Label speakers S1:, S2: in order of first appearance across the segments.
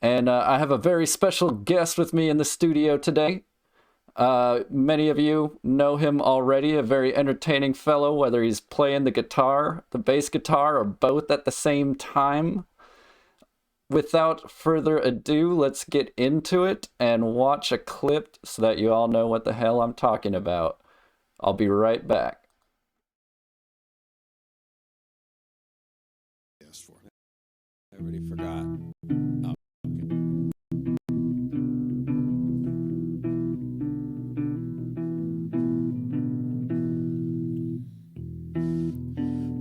S1: And I have a very special guest with me in the studio today. Many of you know him already, a very entertaining fellow, whether he's playing the guitar, the bass guitar, or both at the same time. Without further ado, let's get into it and watch a clip so that you all know what the hell I'm talking about. I'll be right back.
S2: I already forgot. Oh, okay.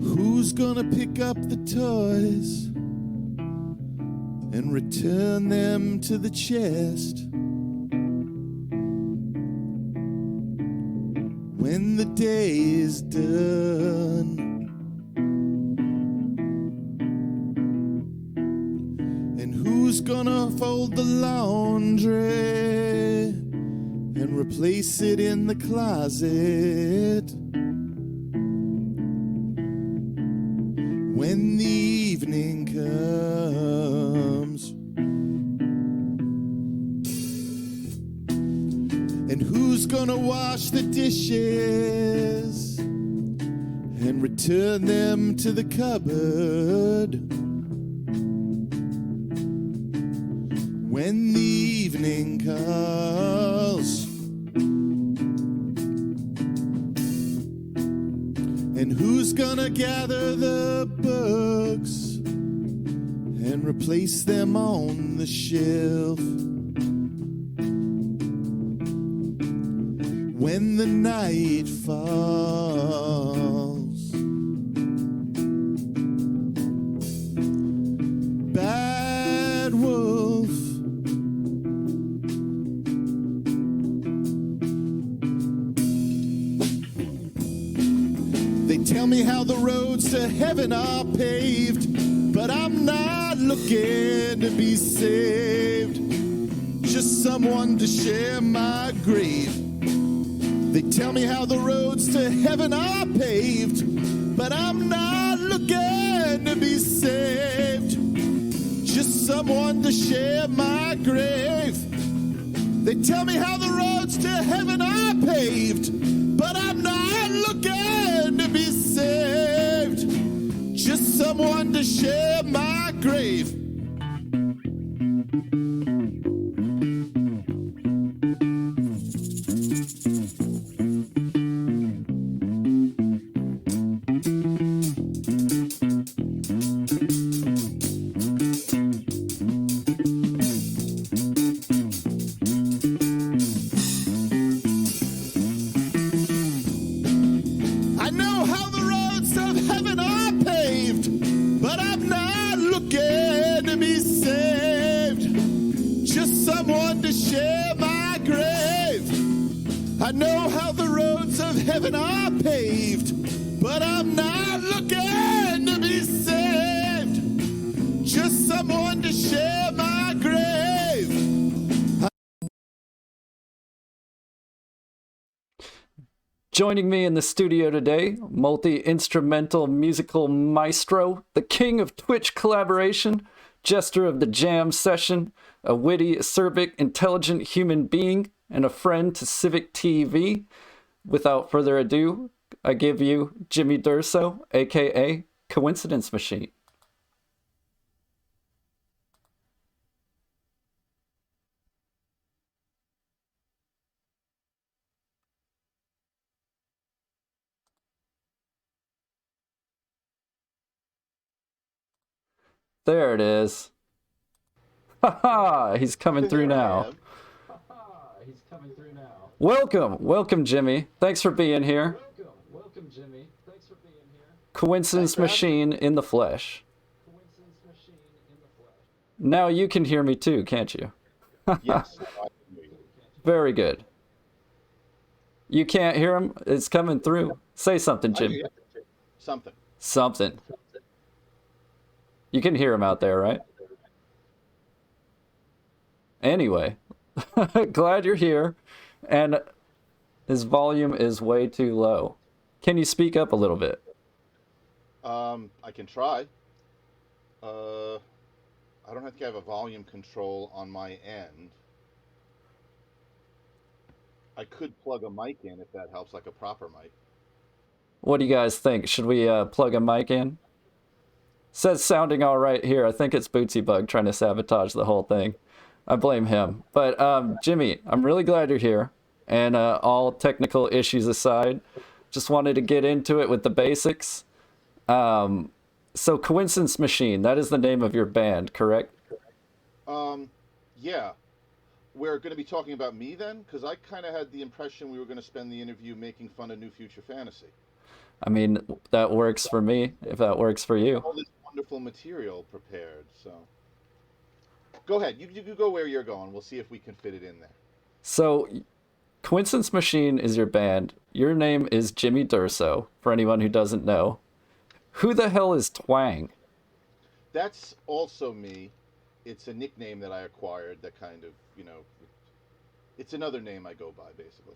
S3: Who's gonna pick up the toys and return them to the chest when the day is done? And who's gonna fold the laundry and replace it in the closet when the evening comes? And who's gonna wash the dishes and return them to the cupboard when the evening calls? And who's gonna gather the books and replace them on the shelf when the night falls? Bad wolf, they tell me how the roads to heaven are paved, but I'm not looking to be saved, just someone to share my grave. They tell me how the roads to heaven are paved, but I'm not looking to be saved, just someone to share my grave. They tell me how the roads to heaven are paved, but I'm not looking to be saved, just someone to share my grave. I know how the roads of heaven are paved, but I'm not looking to be saved, just someone to share my grave. I know how the roads of heaven are paved, but I'm not looking to be saved, just someone to share my grave.
S1: Joining me in the studio today, multi-instrumental musical maestro, the king of Twitch collaboration, jester of the jam session, a witty, acerbic, intelligent human being, and a friend to CIVIC TV. Without further ado, I give you Jimmy Durso, aka Coincidence Machine. There it is. Haha, he's coming through now. Welcome, Jimmy. Thanks for being here. Coincidence Machine in the flesh. Now you can hear me too, can't you?
S4: Yes.
S1: Very good. You can't hear him? It's coming through. Say something, Jimmy. Something. You can hear him out there, right? Anyway, glad you're here. And his volume is way too low. Can you speak up a little bit?
S4: I can try. I don't think I have a volume control on my end. I could plug a mic in if that helps, like a proper mic.
S1: What do you guys think? Should we plug a mic in? Says sounding all right here. I think it's Bootsy Bug trying to sabotage the whole thing. I blame him. But Jimmy, I'm really glad you're here. And all technical issues aside, just wanted to get into it with the basics. So Coincidence Machine, that is the name of your band, correct?
S4: Yeah. We're going to be talking about me then? Because I kind of had the impression we were going to spend the interview making fun of New Future Fantasy.
S1: I mean, that works for me, if that works for you.
S4: All this wonderful material prepared, so. Go ahead. You go where you're going. We'll see if we can fit it in there.
S1: So, Coincidence Machine is your band. Your name is Jimmy Durso, for anyone who doesn't know. Who the hell is Twang?
S4: That's also me. It's a nickname that I acquired that kind of, it's another name I go by, basically.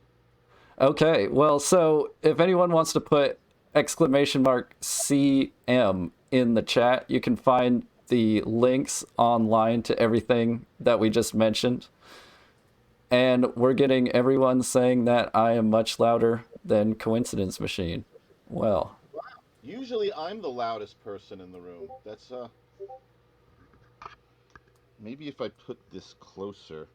S1: Okay, well, so if anyone wants to put !CM in the chat, you can find the links online to everything that we just mentioned. And we're getting everyone saying that I am much louder than Coincidence Machine. Well.
S4: Wow. Usually I'm the loudest person in the room. That's, maybe if I put this closer.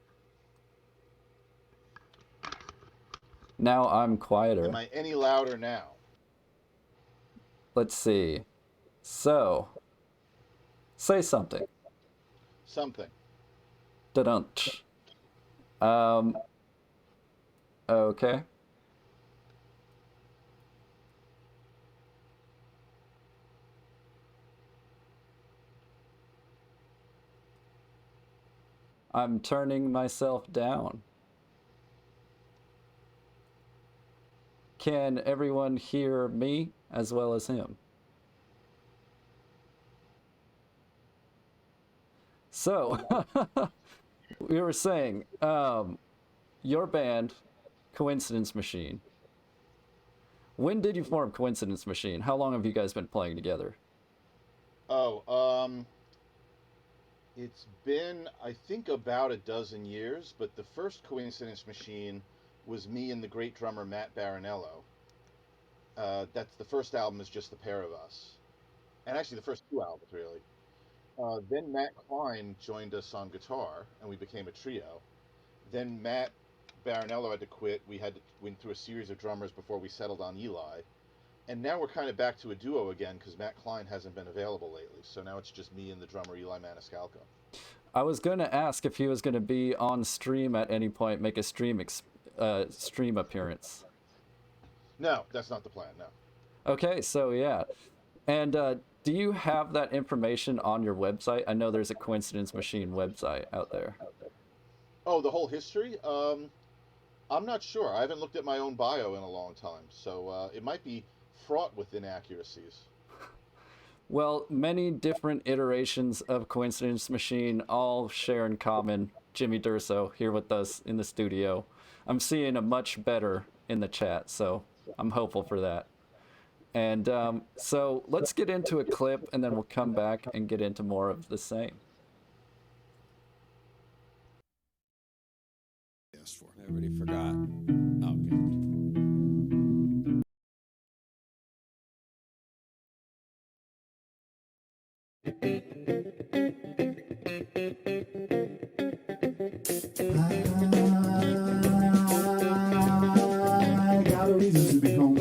S1: Now I'm quieter.
S4: Am I any louder now?
S1: Let's see. So, say something.
S4: Something.
S1: Da-dunch. Okay. I'm turning myself down. Can everyone hear me as well as him? So, we were saying, your band, Coincidence Machine. When did you form Coincidence Machine? How long have you guys been playing together?
S4: It's been, I think, about a dozen years, but the first Coincidence Machine was me and the great drummer Matt Baronello. That's the first album is just the pair of us. And actually the first two albums, really. Then Matt Klein joined us on guitar, and we became a trio. Then Matt Baronello had to quit. We had to went through a series of drummers before we settled on Eli. And now we're kind of back to a duo again because Matt Klein hasn't been available lately. So now it's just me and the drummer Eli Maniscalco.
S1: I was going to ask if he was going to be on stream at any point, make a stream appearance.
S4: No, that's not the plan, no.
S1: Okay, so yeah. And do you have that information on your website? I know there's a Coincidence Machine website out there.
S4: Oh, the whole history? I'm not sure. I haven't looked at my own bio in a long time, so it might be fraught with inaccuracies.
S1: Well, many different iterations of Coincidence Machine all share in common Jimmy Durso here with us in the studio. I'm seeing a much better in the chat, so I'm hopeful for that. And so let's get into a clip, and then we'll come back and get into more of the same.
S2: I already forgot. Oh, okay.
S3: I got a reason to be home.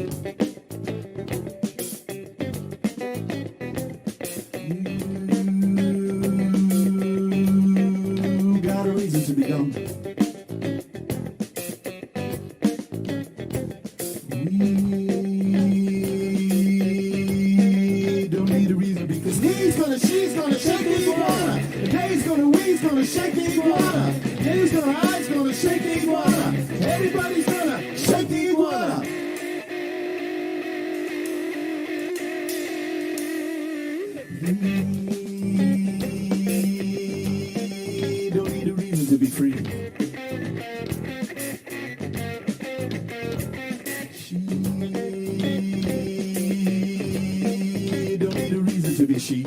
S3: You got a reason to be gone. We don't need a reason because she's gonna shake the iguana. The day's gonna, we's gonna shake the iguana. Dave's gonna, I's gonna shake the iguana. Everybody's gonna shake the iguana. We don't need a reason to be free. She don't need a reason to be she.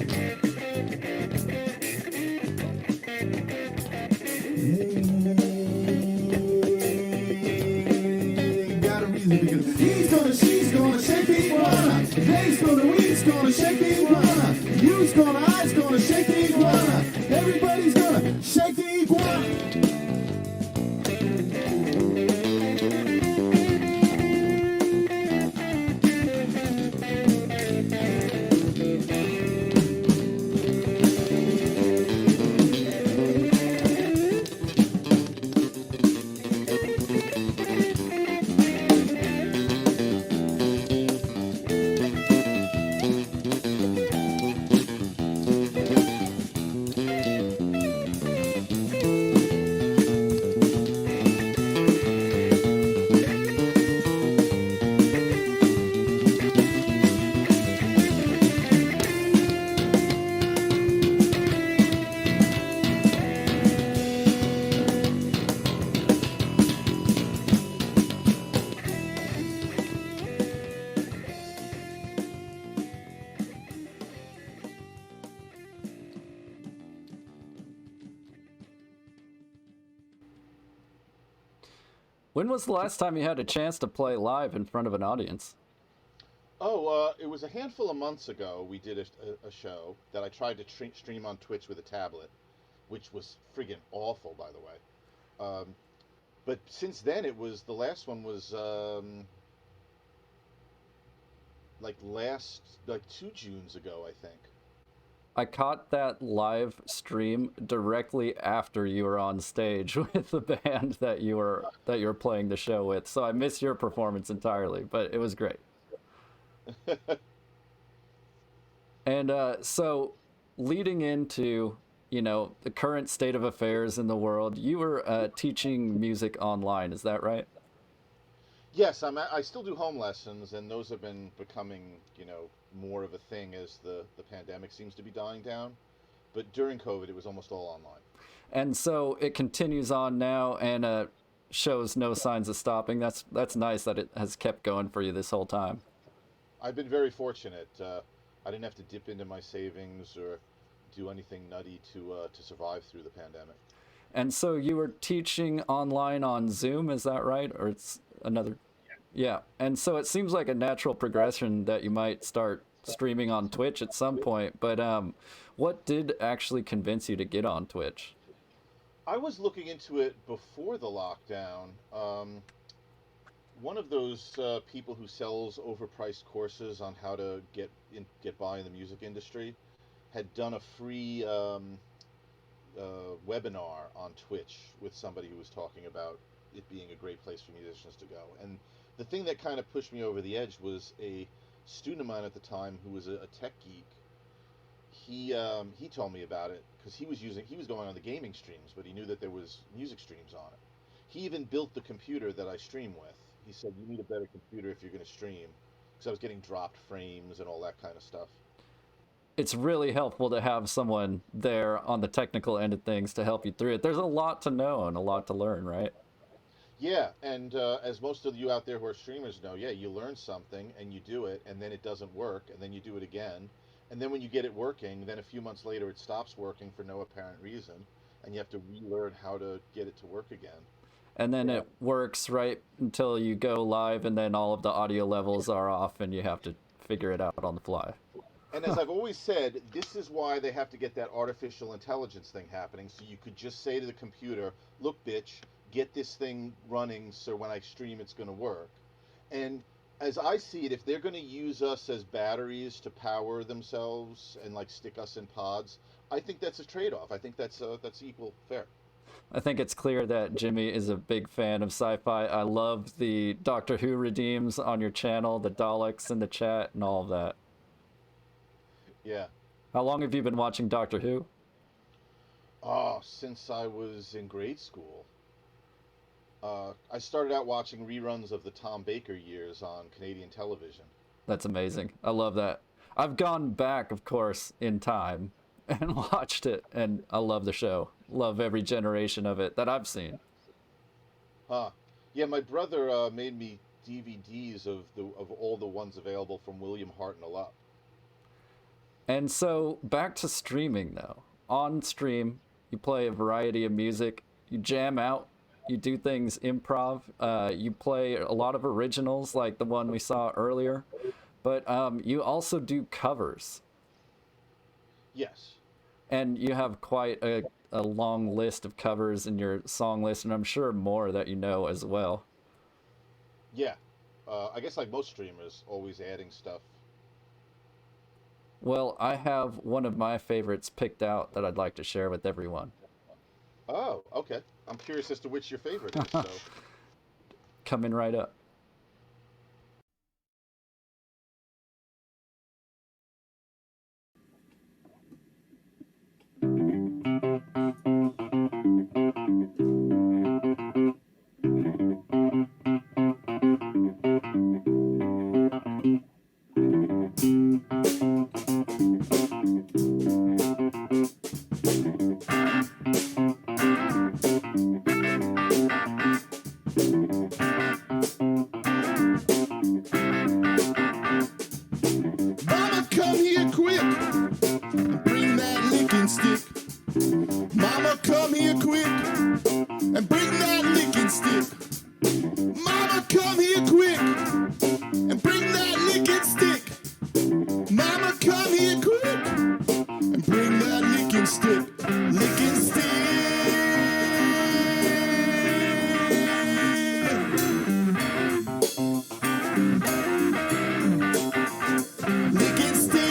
S1: When was the last time you had a chance to play live in front of an audience?
S4: Oh, it was a handful of months ago. We did a show that I tried to stream on Twitch with a tablet, which was friggin' awful, by the way. But since then, the last one was like 2 Junes ago, I think.
S1: I caught that live stream directly after you were on stage with the band that you were playing the show with. So I missed your performance entirely, but it was great. And so leading into, the current state of affairs in the world, you were teaching music online, is that right?
S4: Yes, I still do home lessons, and those have been becoming, more of a thing as the pandemic seems to be dying down. But during COVID, it was almost all online.
S1: And so it continues on now and shows no signs of stopping. That's nice that it has kept going for you this whole time.
S4: I've been very fortunate. I didn't have to dip into my savings or do anything nutty to survive through the pandemic.
S1: And so you were teaching online on Zoom, is that right? Or it's another? Yeah. And so it seems like a natural progression that you might start streaming on Twitch at some point. But what did actually convince you to get on Twitch?
S4: I was looking into it before the lockdown. One of those people who sells overpriced courses on how to get by in the music industry had done a free webinar on Twitch with somebody who was talking about it being a great place for musicians to go. And the thing that kind of pushed me over the edge was a student of mine at the time who was a tech geek. He told me about it because he was going on the gaming streams, but he knew that there was music streams on it. He even built the computer that I stream with. He said, you need a better computer if you're going to stream, because I was getting dropped frames and all that kind of stuff.
S1: It's really helpful to have someone there on the technical end of things to help you through it. There's a lot to know and a lot to learn, right?
S4: Yeah, and as most of you out there who are streamers know, yeah, you learn something and you do it, and then it doesn't work, and then you do it again. And then when you get it working, then a few months later it stops working for no apparent reason, and you have to relearn how to get it to work again.
S1: And then it works right until you go live, and then all of the audio levels are off, and you have to figure it out on the fly.
S4: And as I've always said, this is why they have to get that artificial intelligence thing happening, so you could just say to the computer, look, bitch, get this thing running so when I stream it's going to work. And as I see it, if they're going to use us as batteries to power themselves and like stick us in pods, I think that's a trade-off. I think that's equal fair.
S1: I think it's clear that Jimmy is a big fan of sci-fi. I love the Doctor Who redeems on your channel, the Daleks in the chat, and all of that.
S4: Yeah.
S1: How long have you been watching Doctor Who?
S4: Oh, since I was in grade school. I started out watching reruns of the Tom Baker years on Canadian television.
S1: That's amazing. I love that. I've gone back, of course, in time and watched it, and I love the show. Love every generation of it that I've seen.
S4: Yeah, my brother made me DVDs of all the ones available from William Hartnell up.
S1: And so back to streaming though. On stream, you play a variety of music, you jam out, you do things improv, you play a lot of originals like the one we saw earlier, but you also do covers.
S4: Yes.
S1: And you have quite a long list of covers in your song list, and I'm sure more that you know as well.
S4: Yeah. I guess like most streamers, always adding stuff.
S1: Well, I have one of my favorites picked out that I'd like to share with everyone.
S4: Oh, okay. I'm curious as to which your favorite is. So.
S1: Coming right up.
S3: Mama, come here quick and bring that licking stick. Mama, come here quick and bring that licking stick. Mama, come here quick and bring that licking stick. Mama, come here quick and bring that licking stick. Licking stick. Licking stick.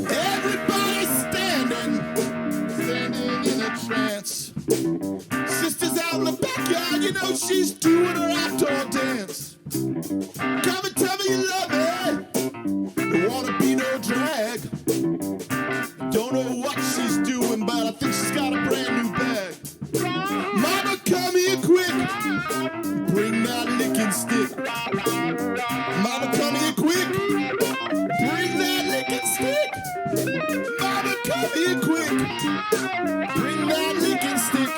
S3: Everybody standing in a trance. Sister's out in the backyard, you know she's doing her outdoor dance. Come and tell me you love me. Don't wanna be no drag. Don't know what she's doing, but I think she's got a brand new bag. Mama, come here quick. Bring that licking stick. Mama, come here quick. Bring that licking stick. Mama, come here quick. Bring that licking stick.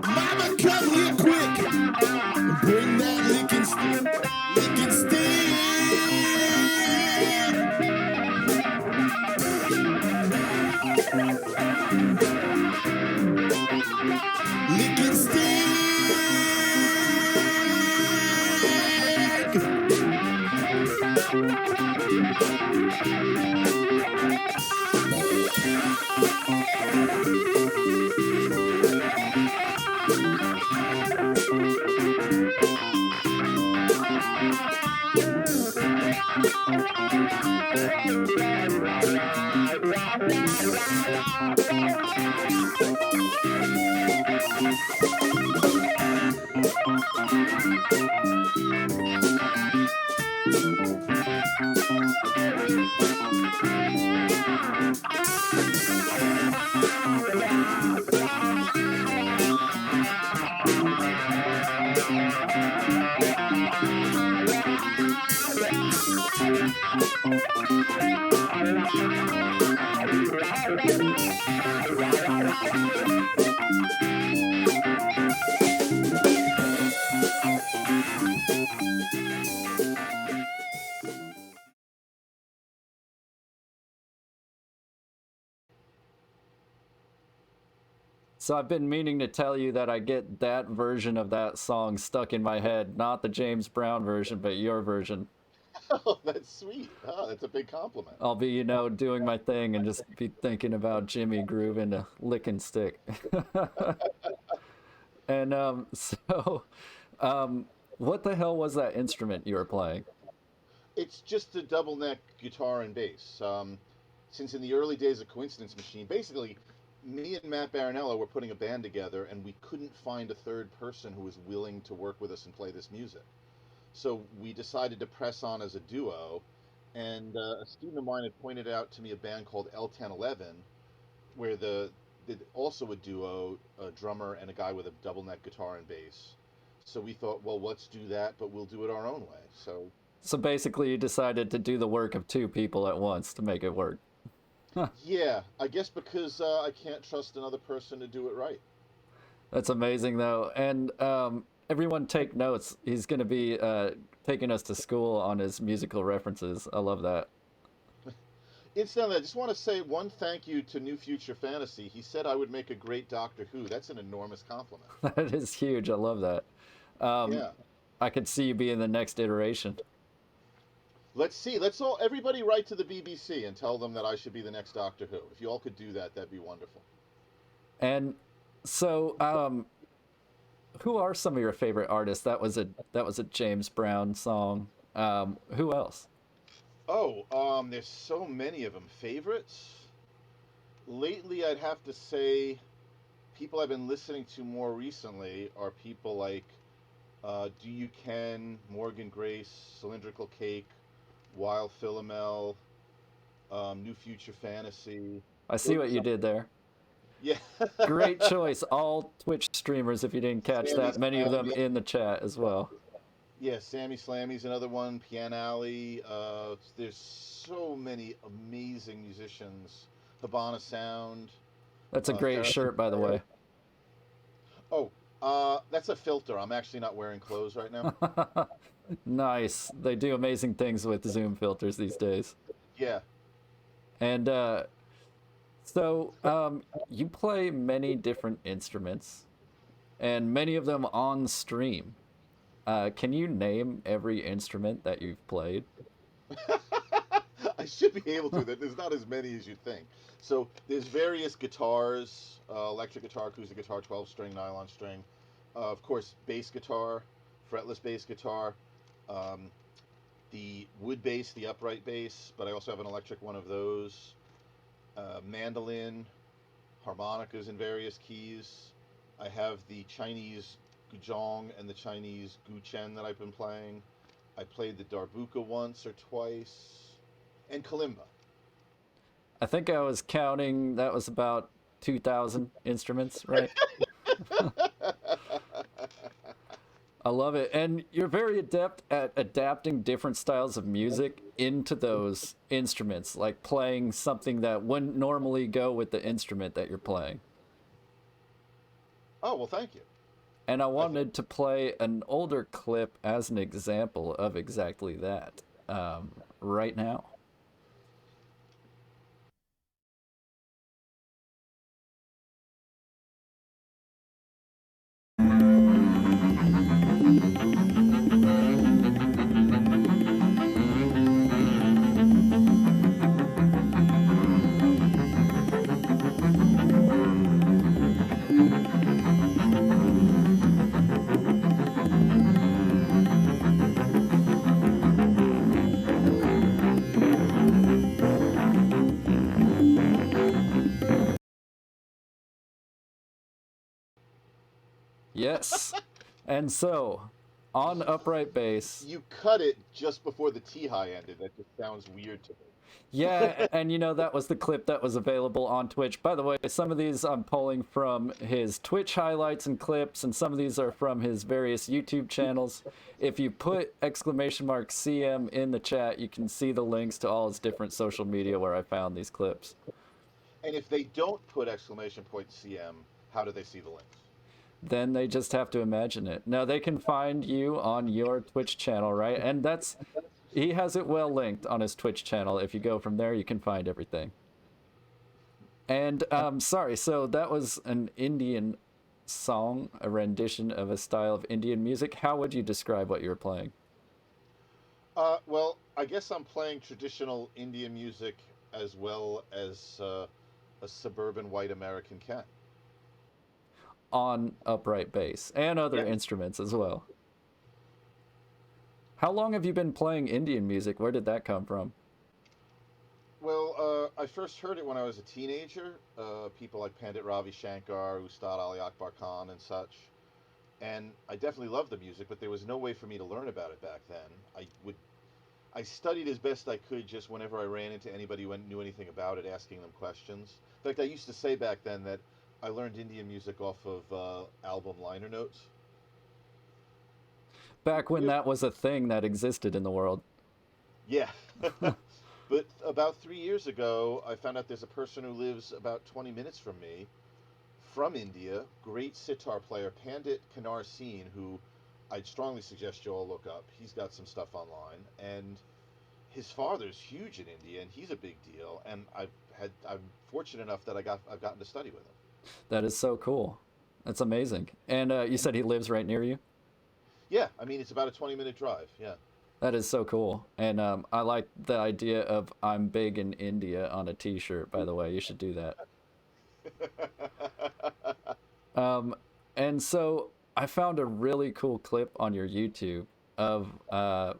S3: Mama, come here quick. Bring that licking stick. Licking stick. Licking stick.
S1: So I've been meaning to tell you that I get that version of that song stuck in my head, not the James Brown version, but your version.
S4: Oh, that's sweet. Oh, that's a big compliment.
S1: I'll be, doing my thing and just be thinking about Jimmy grooving a licking stick. And what the hell was that instrument you were playing?
S4: It's just a double neck guitar and bass. Since in the early days of Coincidence Machine, basically, me and Matt Baronello were putting a band together, and we couldn't find a third person who was willing to work with us and play this music. So we decided to press on as a duo, and a student of mine had pointed out to me a band called L1011, where also a duo, a drummer and a guy with a double neck guitar and bass. So we thought, well, let's do that, but we'll do it our own way.
S1: So basically, you decided to do the work of two people at once to make it work.
S4: Yeah, I guess because I can't trust another person to do it right.
S1: That's amazing, though. And everyone take notes. He's going to be taking us to school on his musical references. I love that.
S4: Incidentally, I just want to say one thank you to New Future Fantasy. He said I would make a great Doctor Who. That's an enormous compliment.
S1: That is huge. I love that.
S4: Yeah.
S1: I could see you being the next iteration.
S4: Let's see. Let's all everybody write to the BBC and tell them that I should be the next Doctor Who. If you all could do that, that'd be wonderful.
S1: And so, who are some of your favorite artists? That was a James Brown song. Who else?
S4: Oh, there's so many of them. Favorites? Lately, I'd have to say people I've been listening to more recently are people like Do You Ken, Morgan Grace, Cylindrical Cake, Wild Philomel, New Future Fantasy.
S1: I see what you did there.
S4: Yeah.
S1: Great choice. All Twitch streamers, if you didn't catch
S4: Sammy
S1: that, many of them
S4: Slammy.
S1: in the chat as well.
S4: Yeah, Sammy Slammy's another one. Pian Alley. There's so many amazing musicians. Habana Sound.
S1: That's a great
S4: Therapy
S1: shirt, by the way.
S4: Oh, that's a filter. I'm actually not wearing clothes right now.
S1: Nice. They do amazing things with Zoom filters these days.
S4: Yeah.
S1: And you play many different instruments, and many of them on stream. Can you name every instrument that you've played?
S4: I should be able to. There's not as many as you think. So there's various guitars: electric guitar, acoustic guitar, 12-string, nylon string. Of course, bass guitar, fretless bass guitar, the wood bass, the upright bass. But I also have an electric one of those. Mandolin, harmonicas in various keys. I have the Chinese guzheng and the Chinese guchen that I've been playing. I played the darbuka once or twice, and kalimba.
S1: I think I was counting, that was about 2,000 instruments, right? I love it. And you're very adept at adapting different styles of music into those instruments, like playing something that wouldn't normally go with the instrument that you're playing.
S4: Oh, well, thank you.
S1: And I wanted to play an older clip as an example of exactly that right now. Yes. And so, on upright bass,
S4: You cut it just before the T-high ended. That just sounds weird to me.
S1: yeah, and that was the clip that was available on Twitch. By the way, some of these I'm pulling from his Twitch highlights and clips, and some of these are from his various YouTube channels. If you put !CM in the chat, you can see the links to all his different social media where I found these clips.
S4: And if they don't put !CM, how do they see the links?
S1: Then they just have to imagine it. Now, they can find you on your Twitch channel, right? And he has it well linked on his Twitch channel. If you go from there, you can find everything. And sorry, so that was an Indian song, a rendition of a style of Indian music. How would you describe what you were playing?
S4: Well, I guess I'm playing traditional Indian music as well as a suburban white American can.
S1: On upright bass and other instruments as well. How long have you been playing Indian music? Where did that come from?
S4: Well, I first heard it when I was a teenager. People like Pandit Ravi Shankar, Ustad Ali Akbar Khan, and such. And I definitely loved the music, but there was no way for me to learn about it back then. I studied as best I could just whenever I ran into anybody who knew anything about it, asking them questions. In fact, I used to say back then that I learned Indian music off of album liner notes.
S1: Back when that was a thing that existed in the world.
S4: Yeah. But about 3 years ago, I found out there's a person who lives about 20 minutes from me, from India, great sitar player, Pandit Kanar Singh, who I'd strongly suggest you all look up. He's got some stuff online, and his father's huge in India, and he's a big deal. And I'm fortunate enough that I've gotten to study with him.
S1: That is so cool. That's amazing. And you said he lives right near you?
S4: Yeah, I mean it's about a 20-minute drive. Yeah.
S1: That is so cool. And I like the idea of "I'm big in India" on a T-shirt. By the way, you should do that. Um, and so I found a really cool clip on your YouTube of a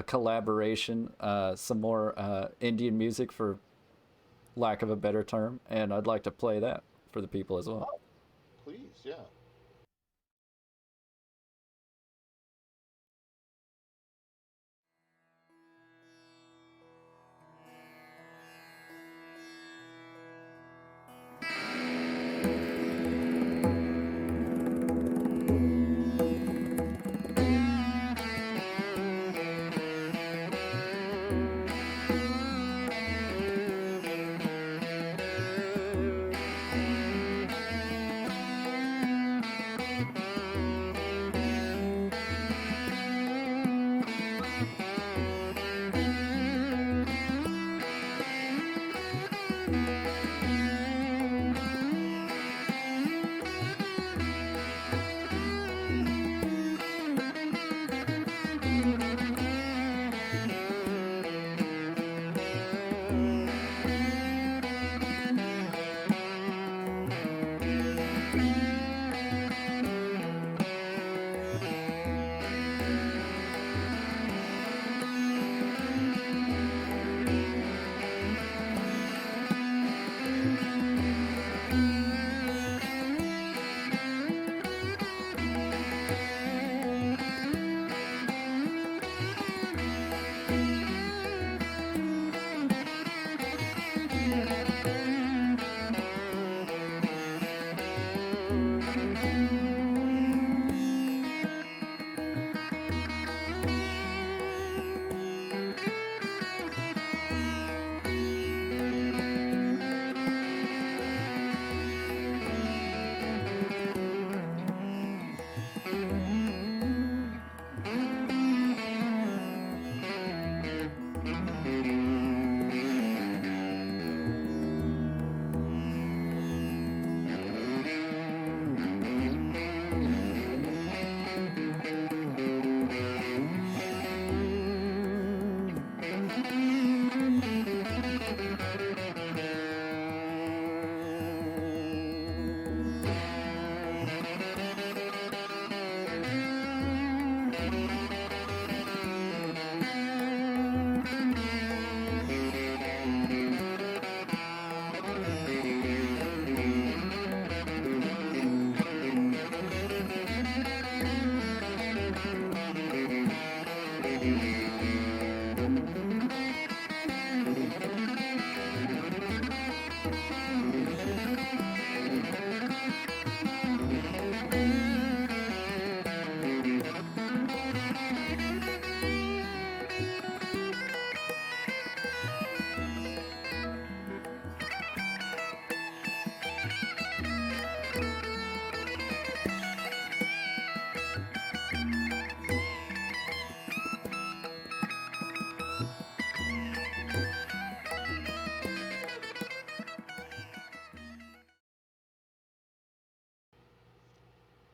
S1: collaboration, some more Indian music, for lack of a better term, and I'd like to play that for the people as well.
S4: Oh, please, yeah.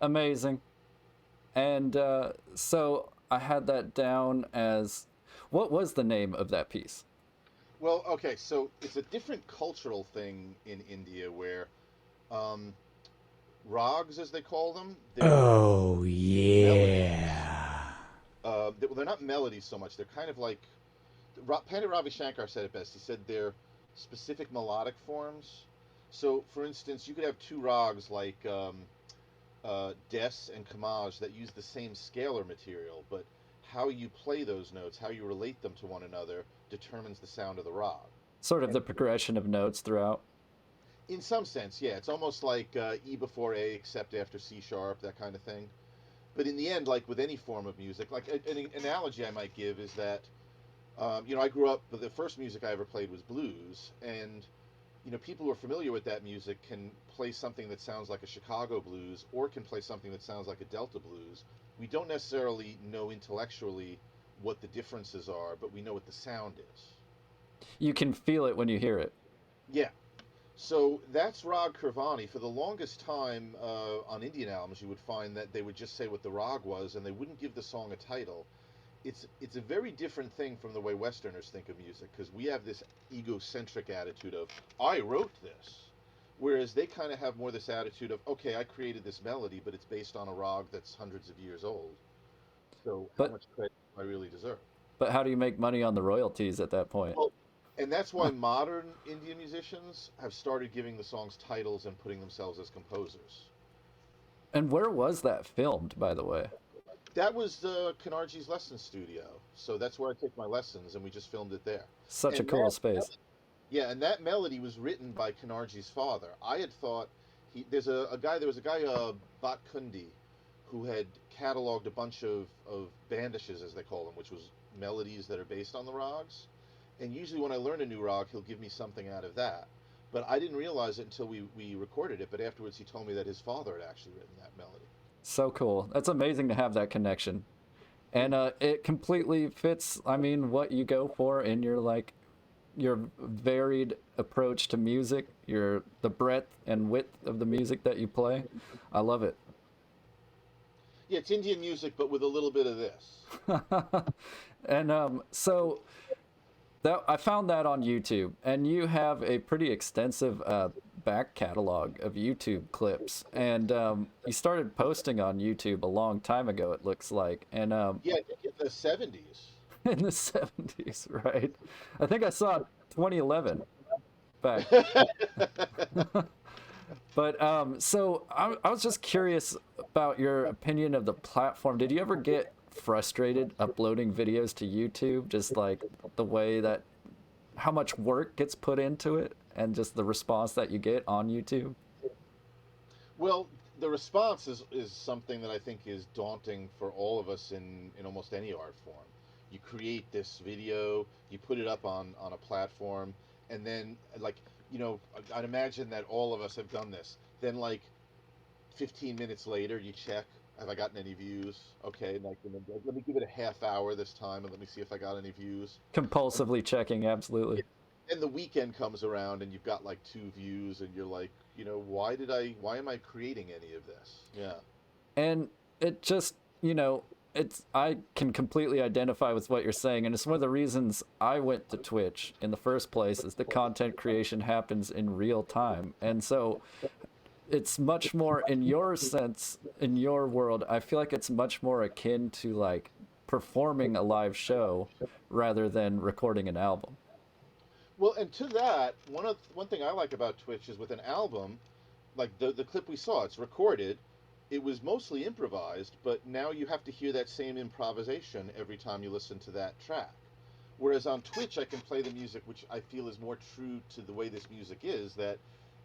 S1: Amazing. And so I had that down as, what was the name of that piece?
S4: Well, okay, so it's a different cultural thing in India where um, rags, as they call them, they're
S5: Oh,
S4: melodies.
S5: yeah.
S4: Well, they're not melodies so much. They're kind of like Pandit Ravi Shankar said it best. He said they're specific melodic forms. So, for instance, you could have two rags like Des and Kamaj that use the same scalar material, but how you play those notes, how you relate them to one another, determines the sound of the rag.
S1: Sort of
S4: And
S1: the progression of notes throughout.
S4: in some sense, yeah, it's almost like E before A except after C sharp, that kind of thing. But in the end, like with any form of music, like an analogy I might give is that, I grew up, the first music I ever played was blues, and people who are familiar with that music can play something that sounds like a Chicago blues or can play something that sounds like a Delta blues. We don't necessarily know intellectually what the differences are, but we know what the sound is.
S1: You can feel it when you hear it.
S4: Yeah. So that's Rag Kirvani. For the longest time on Indian albums, you would find that they would just say what the rag was, and they wouldn't give the song a title. It's a very different thing from the way Westerners think of music, because we have this egocentric attitude of I wrote this, whereas they kind of have more this attitude of okay, I created this melody, but it's based on a rag that's hundreds of years old. So how
S1: But
S4: much credit do I really deserve?
S1: but how do you make money on the royalties at that point?
S4: Well, and that's why modern Indian musicians have started giving the songs titles and putting themselves as composers.
S1: And where was that filmed, by the way?
S4: That was Kanarji's lesson studio, so that's where I take my lessons, and we just filmed it there.
S1: Such a
S4: And
S1: cool space.
S4: yeah, and that melody was written by Kanarji's father. I had thought there was a guy Bat Kundi, who had cataloged a bunch of bandishes, as they call them, which was melodies that are based on the rags. And usually when I learn a new rag, he'll give me something out of that. But I didn't realize it until we recorded it, but afterwards he told me that his father had actually written that melody.
S1: So cool. That's amazing to have that connection. And it completely fits, I mean, what you go for in your varied approach to music, the breadth and width of the music that you play. I love it.
S4: Yeah, it's Indian music, but with a little bit of this.
S1: And so that I found that on YouTube, and you have a pretty extensive back catalog of YouTube clips, and you started posting on YouTube a long time ago, it looks like, and
S4: Yeah, I think in the 70s.
S1: in the 70s, right? I think I saw 2011 back. But so I was just curious about your opinion of the platform. Did you ever get frustrated uploading videos to YouTube, just like the way that how much work gets put into it and just the response that you get on YouTube?
S4: Well, the response is something that I think is daunting for all of us in almost any art form. You create this video, you put it up on a platform, and then, like, you know, I'd imagine that all of us have done this. Then, like, 15 minutes later, you check, have I gotten any views? Okay, like, let me give it a half hour this time, and let me see if I got any views.
S1: Compulsively checking, absolutely.
S4: And the weekend comes around, and you've got, like, 2 views, and you're like, you know, why am I creating any of this? Yeah.
S1: And it just, you know, I can completely identify with what you're saying, and it's one of the reasons I went to Twitch in the first place, is the content creation happens in real time. And so it's much more, in your sense, in your world, I feel like it's much more akin to like performing a live show rather than recording an album.
S4: Well, and to that, one thing I like about Twitch is with an album, like the clip we saw, it's recorded. It was mostly improvised, but now you have to hear that same improvisation every time you listen to that track. Whereas on Twitch, I can play the music, which I feel is more true to the way this music is, that,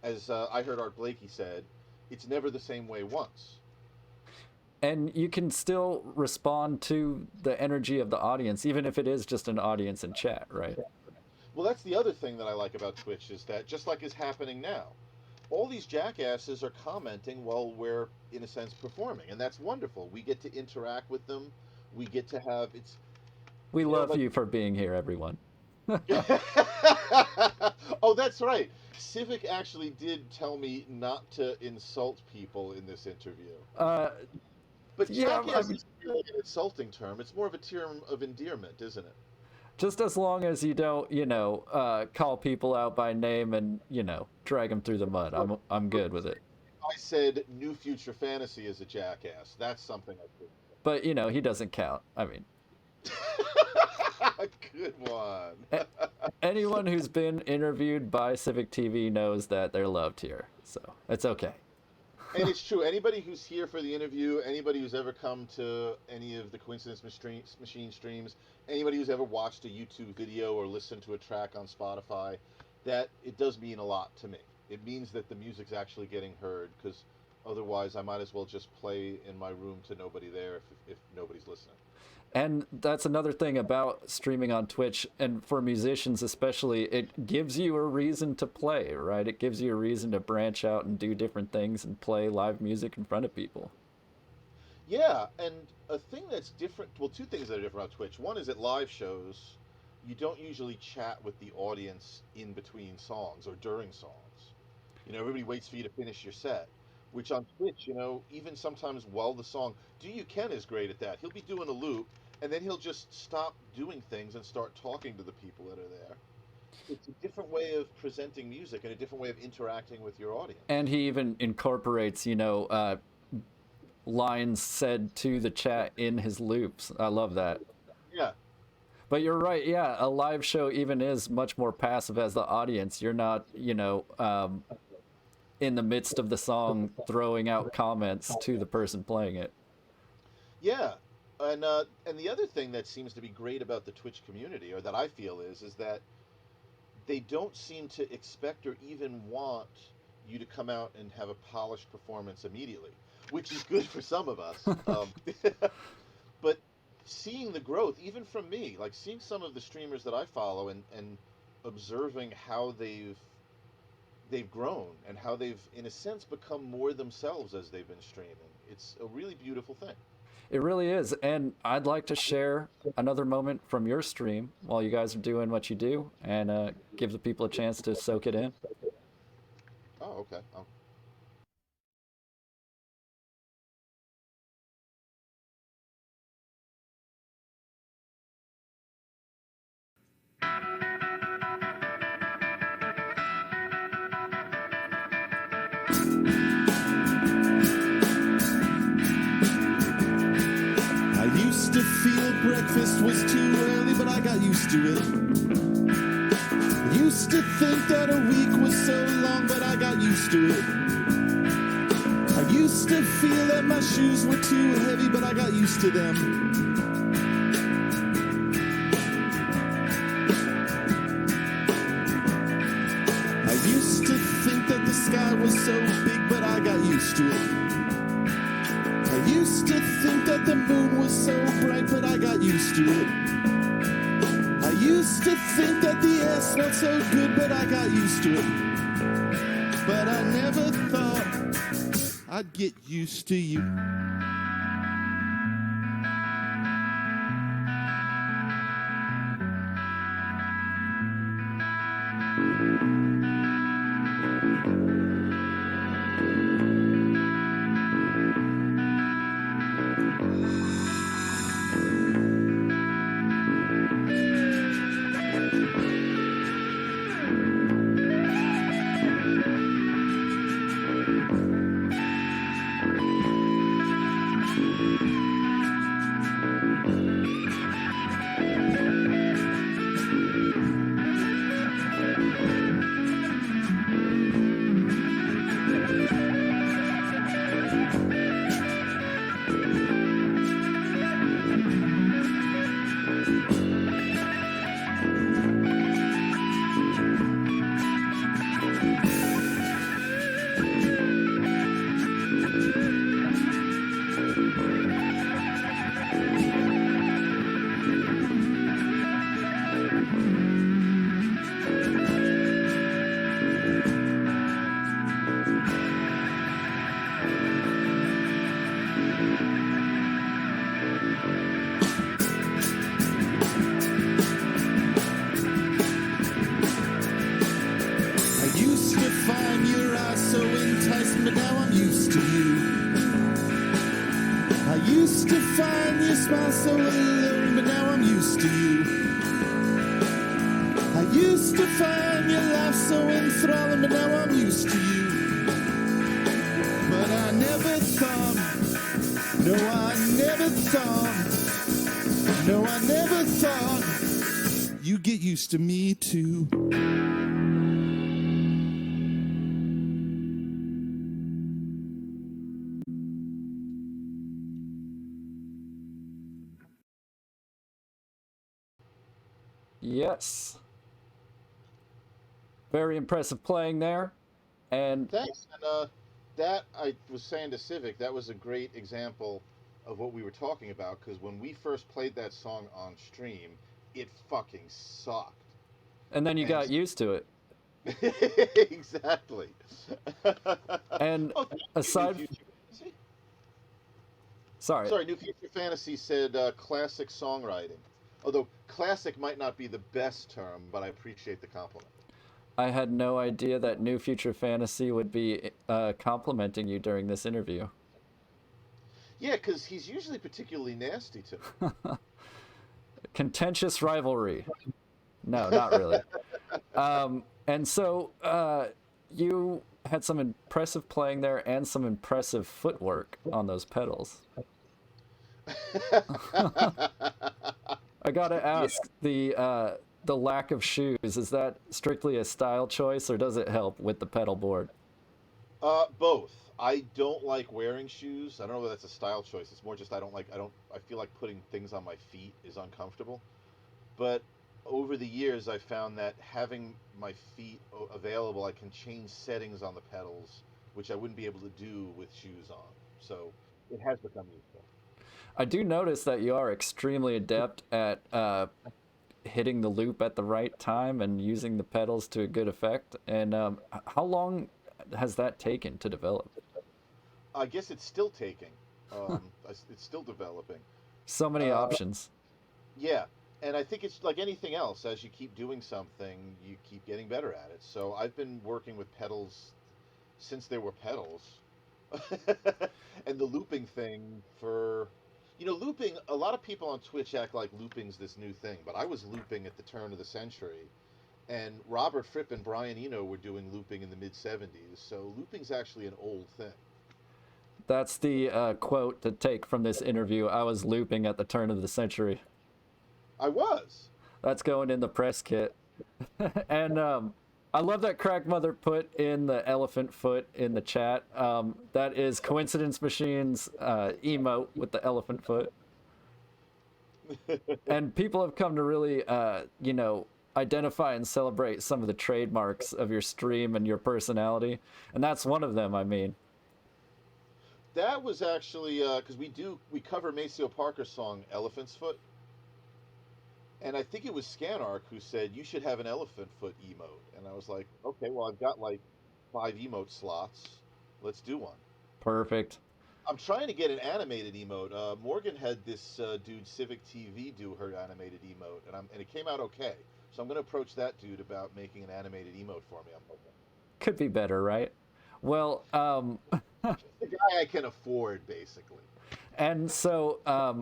S4: as I heard Art Blakey said, it's never the same way once.
S1: And you can still respond to the energy of the audience, even if it is just an audience in chat, right?
S4: Well, that's the other thing that I like about Twitch, is that, just like is happening now, all these jackasses are commenting while we're, in a sense, performing, and that's wonderful. We get to interact with them. We get to have
S1: We love you for being here, everyone.
S4: Oh, that's right. CIVIC actually did tell me not to insult people in this interview. But
S1: Yeah,
S4: jackass is really an insulting term. It's more of a term of endearment, isn't it?
S1: just as long as you don't, you know, call people out by name and, you know, drag them through the mud, I'm good with it.
S4: I said New Future Fantasy is a jackass. That's something I could.
S1: But, you know, he doesn't count. I mean,
S4: Good one.
S1: anyone who's been interviewed by CIVIC TV knows that they're loved here, so it's okay.
S4: And it's true. Anybody who's here for the interview, anybody who's ever come to any of the Coincidence Machine streams, anybody who's ever watched a YouTube video or listened to a track on Spotify, that it does mean a lot to me. It means that the music's actually getting heard, because otherwise I might as well just play in my room to nobody there if nobody's listening.
S1: And that's another thing about streaming on Twitch, and for musicians especially, it gives you a reason to play, right? It gives you a reason to branch out and do different things and play live music in front of people.
S4: Yeah, and a thing that's different, well, 2 things that are different about Twitch. One is at live shows, you don't usually chat with the audience in between songs or during songs. You know, everybody waits for you to finish your set. Which on Twitch, you know, even sometimes while the song "Do You Ken" is great at that. He'll be doing a loop, and then he'll just stop doing things and start talking to the people that are there. It's a different way of presenting music and a different way of interacting with your audience.
S1: And he even incorporates, lines said to the chat in his loops. I love that.
S4: Yeah,
S1: But you're right. Yeah, a live show even is much more passive as the audience. You're not, in the midst of the song throwing out comments to the person playing it.
S4: yeah, and the other thing that seems to be great about the Twitch community, or that I feel is that they don't seem to expect or even want you to come out and have a polished performance immediately, which is good for some of us. But seeing the growth, even from me, like seeing some of the streamers that I follow and observing how they've grown and how they've, in a sense, become more themselves as they've been streaming. It's a really beautiful thing.
S1: It really is. And I'd like to share another moment from your stream while you guys are doing what you do and give the people a chance to soak it in.
S4: Oh, okay.
S3: I used to feel breakfast was too early, but I got used to it. I used to think that a week was so long, but I got used to it. I used to feel that my shoes were too heavy, but I got used to them. I used to think that the sky was so big, but I got used to it. I used to think that the moon was so bright, but I got used to it. I used to think that the air smelled so good, but I got used to it. But I never thought I'd get used to you. but now I'm used to you. I used to find your smile so alluring, but now I'm used to you. I used to find your laugh so enthralling, but now I'm used to you. But I never thought, no, I never thought, no, I never thought you'd get used to me too.
S1: Yes. Very impressive playing there. And
S4: Thanks. And that I was saying to Civic, that was a great example of what we were talking about, because when we first played that song on stream, it fucking sucked.
S1: and then you
S4: And
S1: got used to it.
S4: exactly.
S1: And
S4: Oh, thank you,
S1: aside
S4: New Future Fantasy.
S1: sorry.
S4: Sorry, New Future Fantasy said classic songwriting. Although classic might not be the best term, but I appreciate the compliment.
S1: I had no idea that New Future Fantasy would be complimenting you during this interview.
S4: Yeah, because he's usually particularly nasty to
S1: Contentious rivalry. No, not really. And so you had some impressive playing there and some impressive footwork on those pedals.
S4: me.
S1: I gotta
S4: Yeah.
S1: ask, the lack of shoes, is that strictly a style choice or does it help with the pedal board?
S4: Both. I don't like wearing shoes. I don't know whether that's a style choice. It's more just I feel like putting things on my feet is uncomfortable. But over the years, I found that having my feet available, I can change settings on the pedals, which I wouldn't be able to do with shoes on. So it has become useful.
S1: I do notice that you are extremely adept at hitting the loop at the right time and using the pedals to a good effect. And how long has that taken to develop?
S4: I guess it's still taking. It's still developing.
S1: So many
S4: Uh,
S1: options.
S4: Yeah, and I think it's like anything else. As you keep doing something, you keep getting better at it. So I've been working with pedals since there were pedals, and the looping thing for, looping. A lot of people on Twitch act like looping's this new thing, but I was looping at the turn of the century, and Robert Fripp and Brian Eno were doing looping in the mid '70s. So looping's actually an old thing.
S1: That's the quote to take from this interview. I was looping at the turn of the century.
S4: I was.
S1: That's going in the press kit. And I love that Crack Mother put in the elephant foot in the chat. That is Coincidence Machine's emote with the elephant foot. And people have come to really, identify and celebrate some of the trademarks of your stream and your personality. And that's one of them, I mean.
S4: That was actually because we cover Maceo Parker's song "Elephant's Foot," and I think it was Scanark who said you should have an elephant foot emote, and I was like, okay, well I've got like 5 emote slots, let's do one.
S1: Perfect.
S4: I'm trying to get an animated emote. Morgan had this dude CIVIC TV do her animated emote, and it came out okay. So I'm going to approach that dude about making an animated emote for me. I'm hoping.
S1: Could be better, right? Well,
S4: The guy I can afford, basically.
S1: and so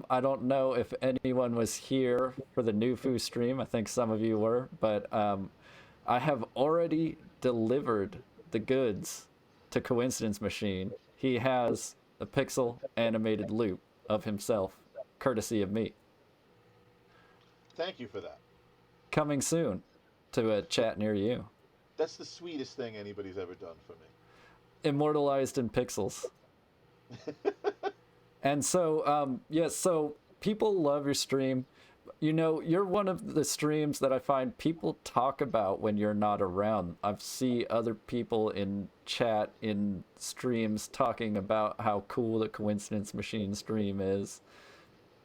S1: I don't know if anyone was here for the Nufu stream. I think some of you were, but I have already delivered the goods to Coincidence Machine. He has a pixel animated loop of himself, courtesy of me.
S4: Thank you for that.
S1: Coming soon to a chat near you.
S4: That's the sweetest thing anybody's ever done for me.
S1: Immortalized in pixels. And so, yes, so people love your stream. You know, you're one of the streams that I find people talk about when you're not around. I see other people in chat, in streams, talking about how cool the Coincidence Machine stream is.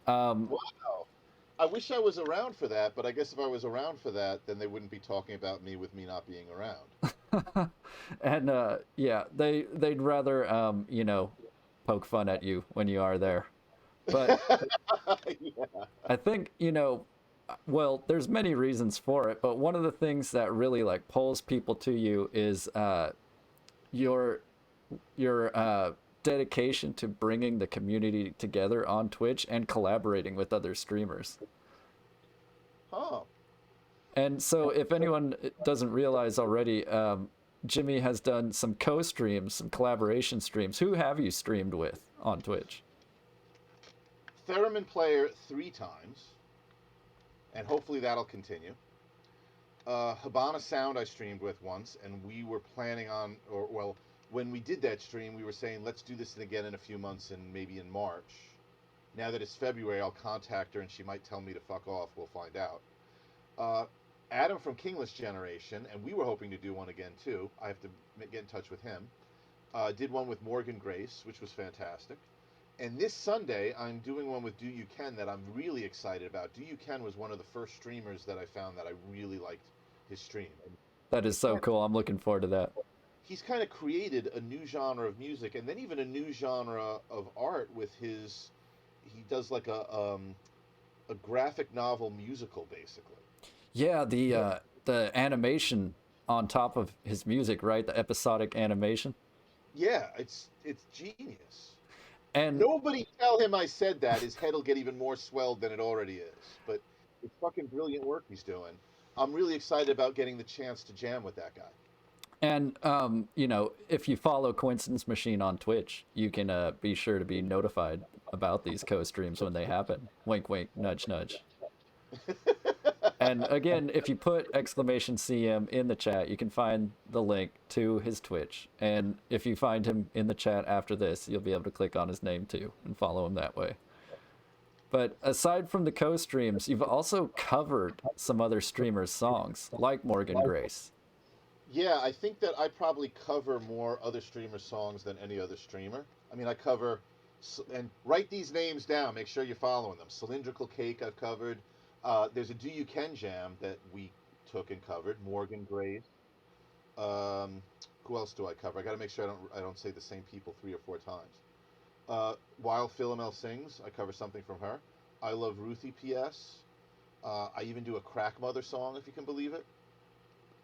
S4: Wow. I wish I was around for that, but I guess if I was around for that, then they wouldn't be talking about me with me not being around.
S1: And yeah, they'd rather poke fun at you when you are there. But
S4: Yeah.
S1: I think, well, there's many reasons for it, but one of the things that really like pulls people to you is your dedication to bringing the community together on Twitch and collaborating with other streamers.
S4: Huh.
S1: And so if anyone doesn't realize already, Jimmy has done some co-streams, some collaboration streams. Who have you streamed with on Twitch?
S4: Theremin Player 3 times, and hopefully that'll continue. Habana Sound I streamed with once, and we were planning on, when we did that stream, we were saying, let's do this again in a few months and maybe in March. Now that it's February, I'll contact her and she might tell me to fuck off. We'll find out. Adam from Kingless Generation, and we were hoping to do one again too. I have to get in touch with him. Did one with Morgan Grace, which was fantastic. And this Sunday, I'm doing one with Do You Ken that I'm really excited about. Do You Ken was one of the first streamers that I found that I really liked his stream.
S1: That is so cool. I'm looking forward to that.
S4: He's kind of created a new genre of music and then even a new genre of art with his. He does like a graphic novel musical, basically.
S1: Yeah, the animation on top of his music, right? The episodic animation.
S4: Yeah, it's genius.
S1: And
S4: Nobody tell him I said that. His head will get even more swelled than it already is. But it's fucking brilliant work he's doing. I'm really excited about getting the chance to jam with that guy.
S1: And, you know, if you follow Coincidence Machine on Twitch, you can be sure to be notified about these co-streams when they happen. Wink, wink, nudge, nudge. And again, if you put !CM in the chat, you can find the link to his Twitch. And if you find him in the chat after this, you'll be able to click on his name too and follow him that way. But aside from the co-streams, you've also covered some other streamers' songs, like Morgan Grace.
S4: Yeah, I think that I probably cover more other streamer songs than any other streamer. I mean, I cover, and write these names down, make sure you're following them. Cylindrical Cake I've covered. There's a Do You Can Jam that we took and covered. Morgan Grace. Who else do I cover? I got to make sure I don't say the same people 3 or 4 times. While Philomel Sings, I cover something from her. I Love Ruthie PS. I even do a Crack Mother song, if you can believe it.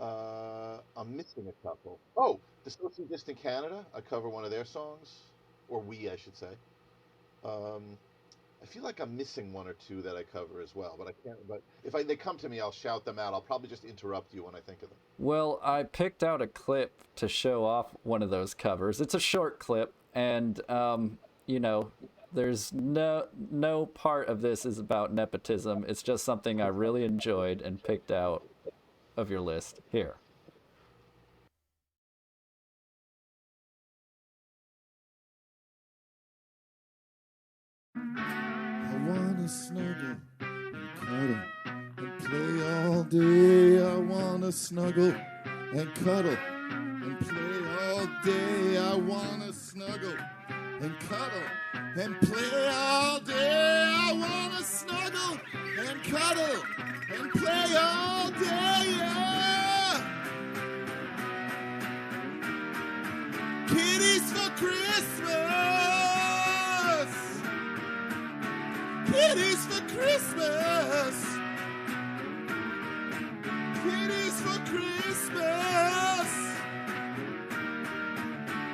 S4: I'm missing a couple. Oh, the Socially Distant Canada. I cover one of their songs, or we, I should say. I feel like I'm missing 1 or 2 that I cover as well, but I can't. But if they come to me, I'll shout them out. I'll probably just interrupt you when I think of them.
S1: Well, I picked out a clip to show off one of those covers. It's a short clip, and you know, there's no part of this is about nepotism. It's just something I really enjoyed and picked out of your list here.
S3: I wanna snuggle and cuddle and play all day. I wanna snuggle and cuddle and play all day. I wanna snuggle and cuddle and play all day. I wanna snuggle and cuddle and play all day. Yeah. Kitties for Christmas. Kitties for Christmas. Kitties for Christmas.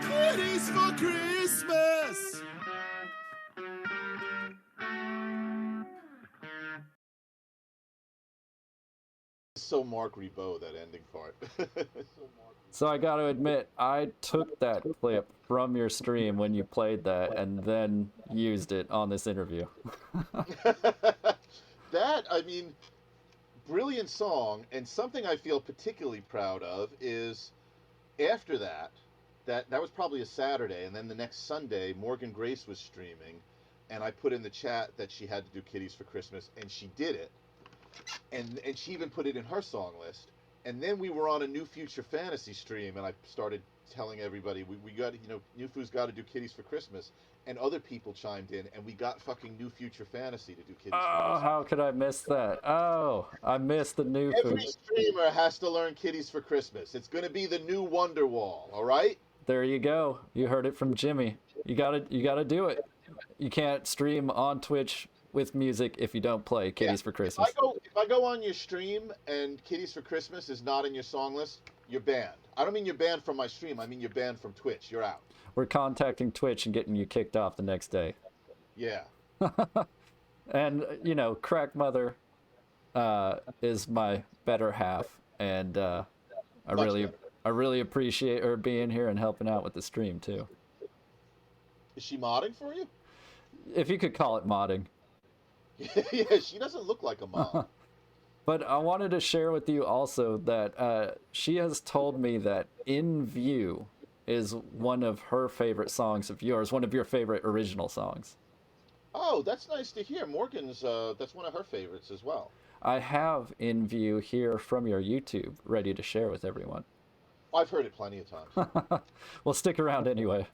S3: Kitties for Christmas.
S4: So Mark Ribot, that ending part.
S1: So I got to admit, I took that clip from your stream when you played that and then used it on this interview.
S4: That, I mean, brilliant song, and something I feel particularly proud of is after that was probably a Saturday, and then the next Sunday, Morgan Grace was streaming, and I put in the chat that she had to do Kitties for Christmas, and she did it. And she even put it in her song list. And then we were on a New Future Fantasy stream, and I started telling everybody, we got, you know, New Foo's got to do Kitties for Christmas. And other people chimed in, and we got fucking New Future Fantasy to do Kitties for Christmas.
S1: How could I miss that? Oh, I missed the new
S4: Every
S1: food.
S4: streamer has to learn Kitties for Christmas. It's going to be the new Wonderwall, all right?
S1: There you go. You heard it from Jimmy. You gotta do it. You can't stream on Twitch with music if you don't play Kitties for Christmas.
S4: If I go on your stream and Kitties for Christmas is not in your song list, you're banned. I don't mean you're banned from my stream. I mean you're banned from Twitch. You're out.
S1: We're contacting Twitch and getting you kicked off the next day.
S4: Yeah.
S1: And, you know, Crack Mother is my better half, and I really appreciate her being here and helping out with the stream too.
S4: Is she modding for you?
S1: If you could call it modding.
S4: Yeah, she doesn't look like a mod.
S1: But I wanted to share with you also that she has told me that In View is one of her favorite songs of yours, one of your favorite original songs.
S4: Oh, that's nice to hear. Morgan's, that's one of her favorites as well.
S1: I have In View here from your YouTube ready to share with everyone.
S4: I've heard it plenty of times.
S1: Well, stick around anyway.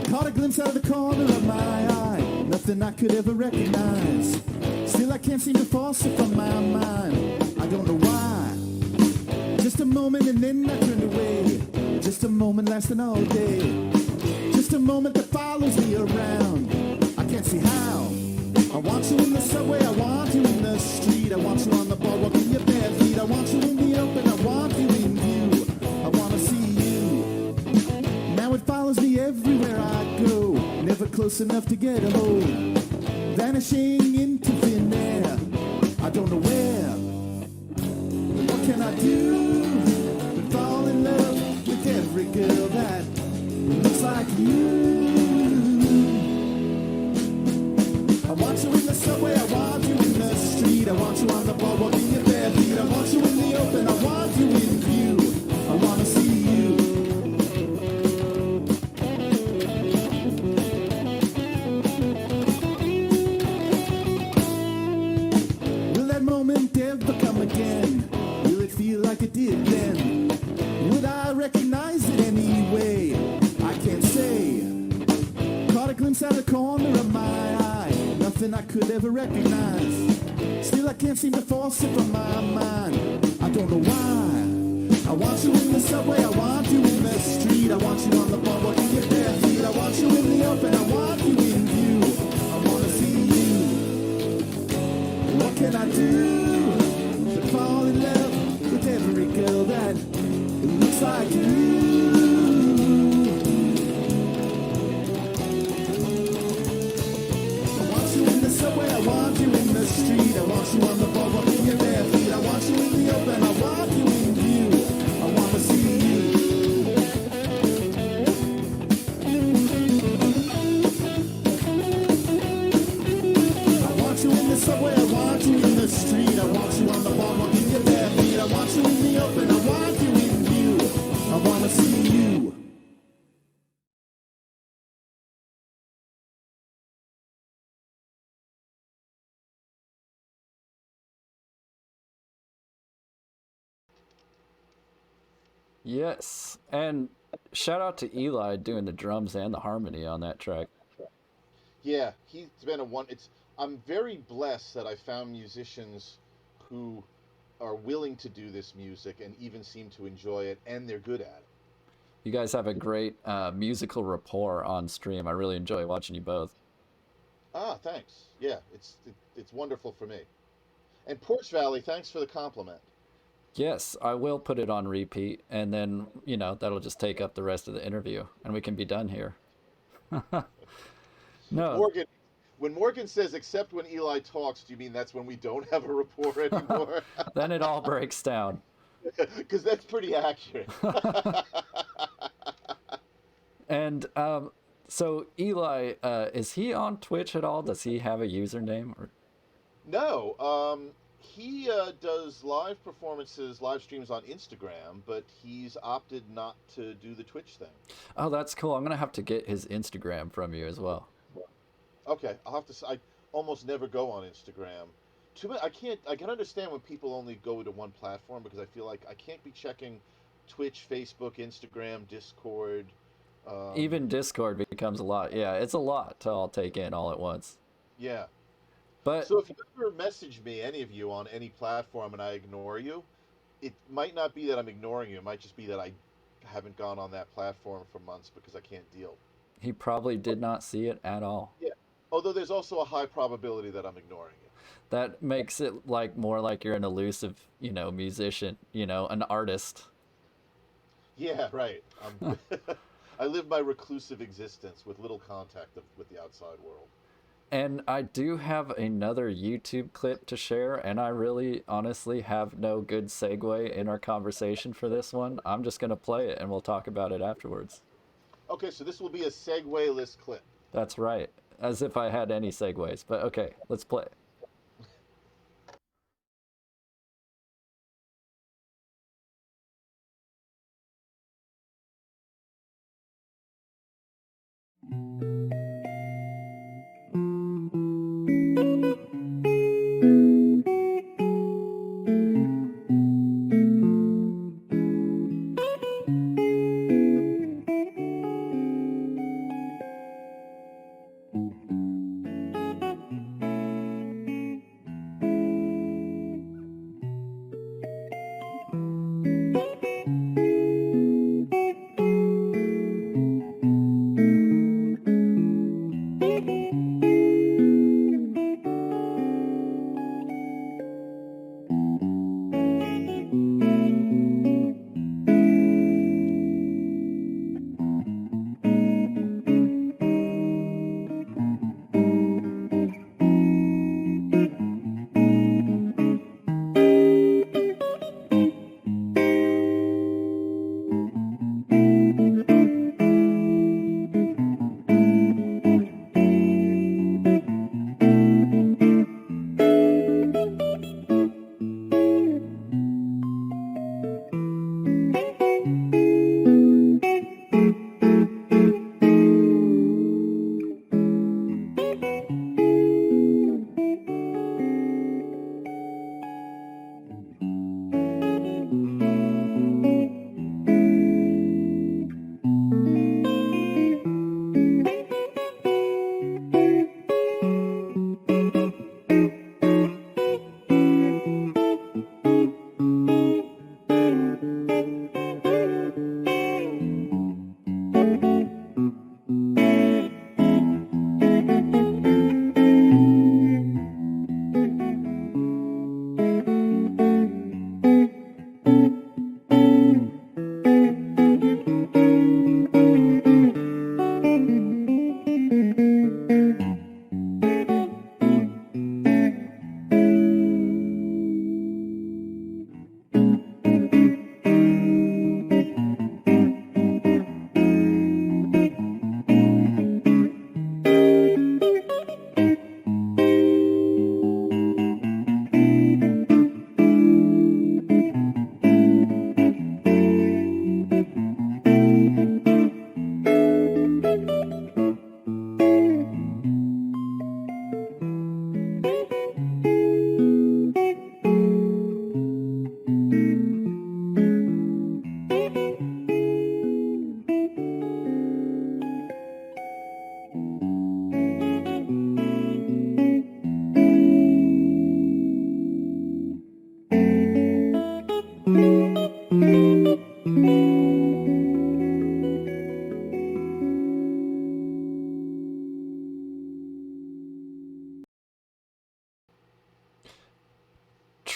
S3: Caught a glimpse out of the corner of my eye, nothing I could ever recognize. Still Still I can't seem to force it from my mind. I don't know why. Just a moment and then I turned away. Just a moment lasting all day. Just a moment that follows me around. I can't see how. I want you in the subway, I want you in the street. I want you on the boardwalk in your bare feet. I want you in the open, I want you in view. I want to see you. Now it follows me everywhere I go. Never close enough to get a hold. Vanishing into thin air. I don't know where. What can I do but fall in love with every girl that looks like you? I want you in the subway, I want you in the street. I want you on the boardwalk in your bare feet. I want you in the open, I want you in view. I want to see you. Will that moment ever come again? Will it feel like it did then? Would I recognize it anyway? I can't say. Caught a glimpse out of the corner of my eye. Nothing I could ever recognize. Still I can't seem to force it from my mind. I don't know why. I want you in the subway, I want you in the street. I want you on the boardwalk in your bare feet. I want you in the open, I want you in view. I want to see you. What can I do but fall in love with every girl that looks like you? I want you in the street, I want you on the boardwalk in your bare feet. I want you in the open, I want you in view. I want to see you. I want you in the subway, I want you in the street. I want you on the boardwalk in your bare feet. I want you in the open, I want you in view. I want to see you.
S1: Yes, and shout out to Eli doing the drums and the harmony on that track.
S4: Yeah, he's been a one. It's I'm very blessed that I found musicians who are willing to do this music and even seem to enjoy it, and they're good at it.
S1: You guys have a great musical rapport on stream. I really enjoy watching you both.
S4: Ah, thanks. Yeah, it's wonderful for me. And Porch Valley, thanks for the compliment.
S1: Yes, I will put it on repeat, and then, that'll just take up the rest of the interview, and we can be done here. No,
S4: Morgan, when Morgan says except when Eli talks, do you mean that's when we don't have a rapport anymore?
S1: then it all breaks down.
S4: Because that's pretty accurate.
S1: And so Eli, is he on Twitch at all? Does he have a username? Or...
S4: No, he does live performances, live streams on Instagram, but he's opted not to do the Twitch thing.
S1: Oh, that's cool. I'm gonna have to get his Instagram from you as well.
S4: Okay, I'll have to. I almost never go on Instagram. I can't. I can understand when people only go to one platform because I feel like I can't be checking Twitch, Facebook, Instagram, Discord.
S1: Even Discord becomes a lot. Yeah, it's a lot to all take in all at once.
S4: Yeah.
S1: But
S4: So if you ever message me, any of you, on any platform, and I ignore you, it might not be that I'm ignoring you. It might just be that I haven't gone on that platform for months because I can't deal.
S1: he probably did not see it at all.
S4: Yeah. Although there's also a high probability that I'm ignoring you.
S1: That makes it more like you're an elusive, musician, an artist.
S4: Yeah, right. I live my reclusive existence with little contact with the outside world.
S1: And I do have another YouTube clip to share, and I really honestly have no good segue in our conversation for this one. I'm just going to play it and we'll talk about it afterwards.
S4: Okay, so this will be a segue-less clip.
S1: That's right. As if I had any segues, but okay, let's play it.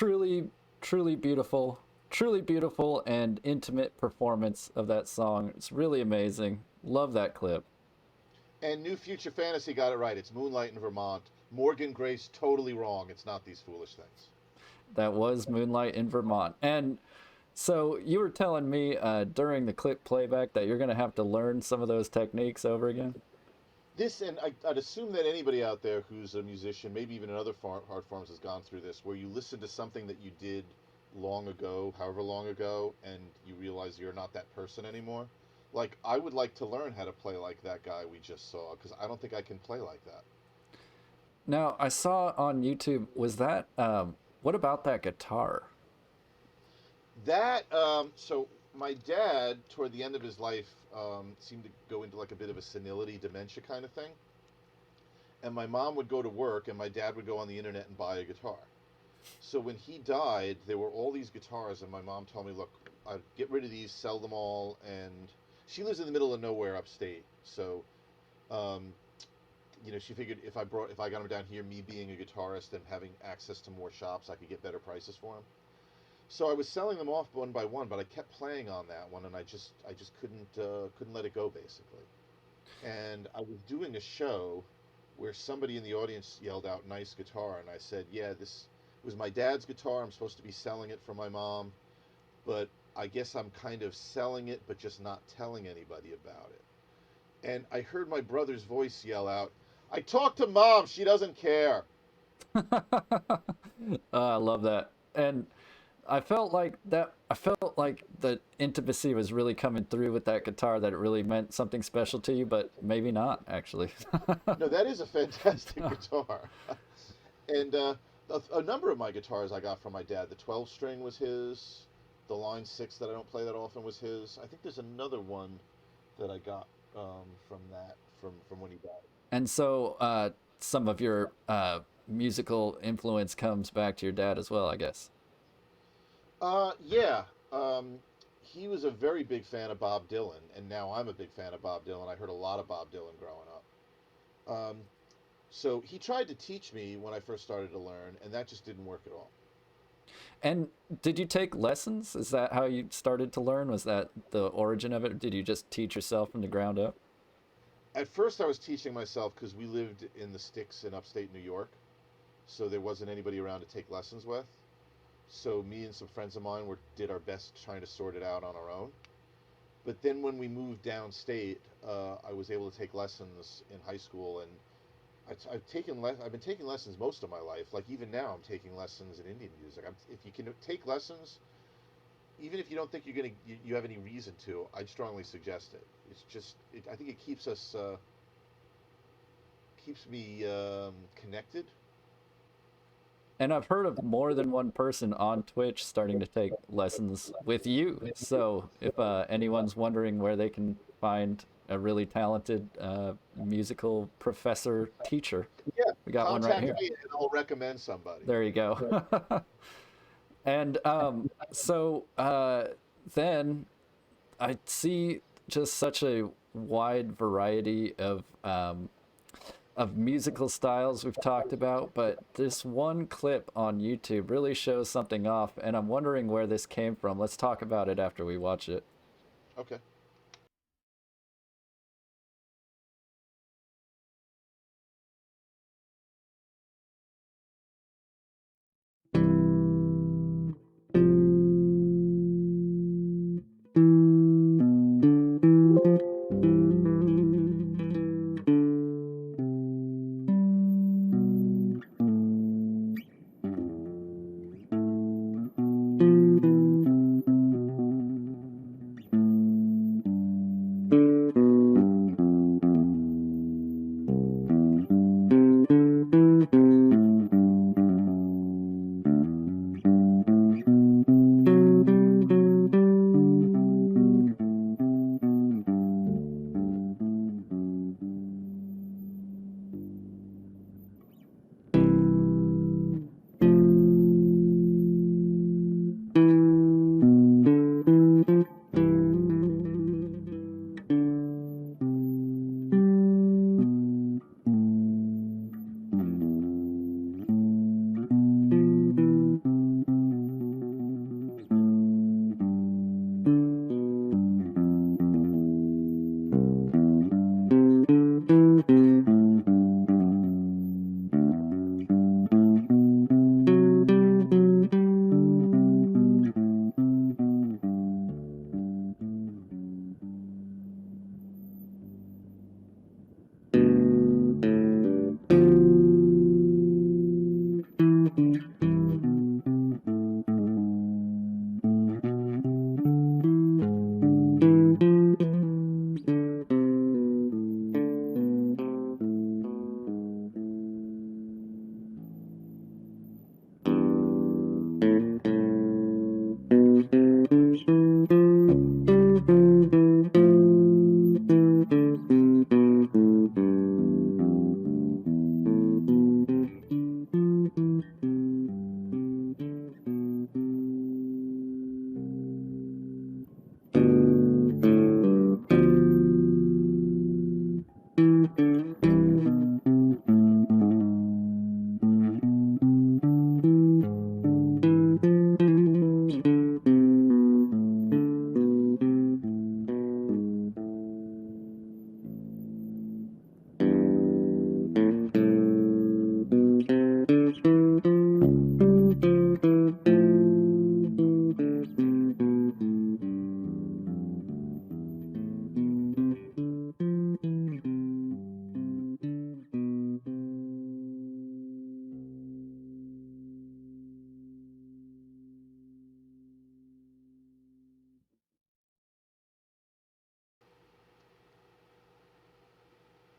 S1: truly, truly beautiful and intimate performance of that song. It's really amazing. Love that clip.
S4: And New Future Fantasy got it right. It's Moonlight in Vermont. Morgan Grace totally wrong. It's not These Foolish Things.
S1: That was Moonlight in Vermont. And so you were telling me during the clip playback that you're going to have to learn some of those techniques over again.
S4: This, and I'd assume that anybody out there who's a musician, maybe even in other art forms, has gone through this, where you listen to something that you did long ago, however long ago, and you realize you're not that person anymore. Like, I would like to learn how to play like that guy we just saw, because I don't think I can play like that.
S1: Now, I saw on YouTube, was that, what about that guitar?
S4: That, so my dad, toward the end of his life, seemed to go into like a bit of a senility, dementia kind of thing. And my mom would go to work, and my dad would go on the internet and buy a guitar. So when he died, there were all these guitars, and my mom told me, look, I'd get rid of these, sell them all, and she lives in the middle of nowhere upstate. So, she figured if I got him down here, me being a guitarist and having access to more shops, I could get better prices for him. So I was selling them off one by one, but I kept playing on that one, and I just couldn't let it go, basically. And I was doing a show where somebody in the audience yelled out, "Nice guitar," and I said, "Yeah, this was my dad's guitar. I'm supposed to be selling it for my mom, but I guess I'm kind of selling it, but just not telling anybody about it." And I heard my brother's voice yell out, "I talked to Mom. She doesn't care."
S1: I love that. And I felt like the intimacy was really coming through with that guitar, that it really meant something special to you, but maybe not, actually.
S4: No, that is a fantastic guitar. And a number of my guitars I got from my dad. The 12 string was his. The Line 6 that I don't play that often was his. I think there's another one that I got from when he died.
S1: And so some of your musical influence comes back to your dad as well, I guess.
S4: Yeah. He was a very big fan of Bob Dylan, and now I'm a big fan of Bob Dylan. I heard a lot of Bob Dylan growing up. So he tried to teach me when I first started to learn, and that just didn't work at all.
S1: And did you take lessons? Is that how you started to learn? Was that the origin of it, or did you just teach yourself from the ground up?
S4: At first, I was teaching myself because we lived in the sticks in upstate New York, so there wasn't anybody around to take lessons with. So me and some friends of mine did our best trying to sort it out on our own. But then when we moved downstate, I was able to take lessons in high school, and I've been taking lessons most of my life. Like even now, I'm taking lessons in Indian music. If you can take lessons, even if you don't think you have any reason to, I'd strongly suggest it. It's just I think it keeps me connected.
S1: And I've heard of more than one person on Twitch starting to take lessons with you. So if anyone's wondering where they can find a really talented musical professor teacher,
S4: Yeah,
S1: we got one right here.
S4: Contact me and I'll recommend somebody.
S1: There you go. And so then I see just such a wide variety of musical styles we've talked about, but this one clip on YouTube really shows something off, and I'm wondering where this came from. Let's talk about it after we watch it.
S4: Okay.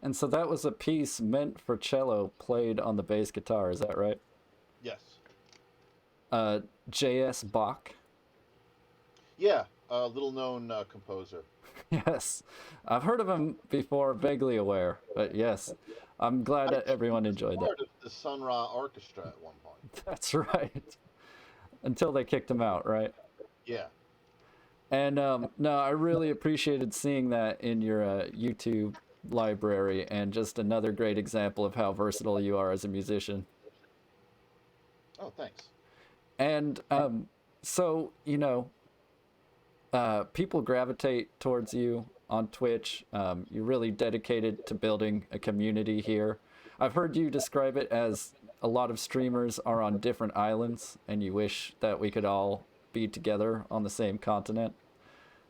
S1: And so that was a piece meant for cello played on the bass guitar, is that right?
S4: Yes.
S1: J.S. Bach.
S4: Yeah, a little-known composer.
S1: Yes. I've heard of him before, vaguely aware, but yes. I'm glad
S4: I
S1: that
S4: think
S1: everyone
S4: he was
S1: enjoyed that.
S4: part of the Sun Ra Orchestra at one point.
S1: That's right. Until they kicked him out, right?
S4: Yeah.
S1: And no, I really appreciated seeing that in your YouTube library, and just another great example of how versatile you are as a musician.
S4: Oh, thanks.
S1: And so, people gravitate towards you on Twitch. You're really dedicated to building a community here. I've heard you describe it as a lot of streamers are on different islands, and you wish that we could all be together on the same continent.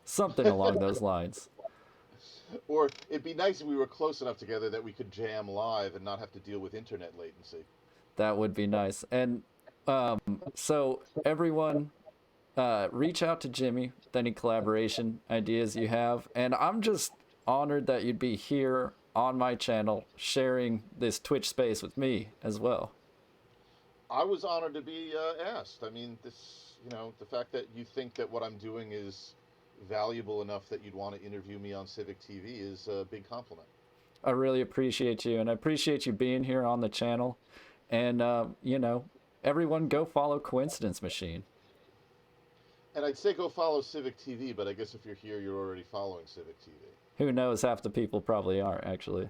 S1: Something along those lines.
S4: Or it'd be nice if we were close enough together that we could jam live and not have to deal with internet latency.
S1: That would be nice. And so everyone, reach out to Jimmy with any collaboration ideas you have. And I'm just honored that you'd be here on my channel sharing this Twitch space with me as well.
S4: I was honored to be asked. I mean, the fact that you think that what I'm doing is valuable enough that you'd want to interview me on CIVIC TV is a big compliment.
S1: I really appreciate you, and I appreciate you being here on the channel. And, everyone go follow Coincidence Machine.
S4: And I'd say go follow CIVIC TV, but I guess if you're here, you're already following CIVIC TV.
S1: Who knows, half the people probably aren't, actually.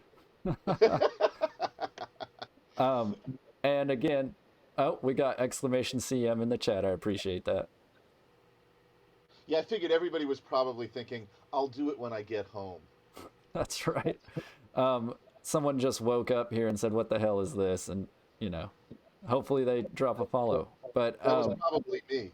S1: And again, oh, we got exclamation CM in the chat. I appreciate that.
S4: Yeah, I figured everybody was probably thinking, I'll do it when I get home.
S1: That's right. Someone just woke up here and said, what the hell is this? And, hopefully they drop a follow. But
S4: That was probably me.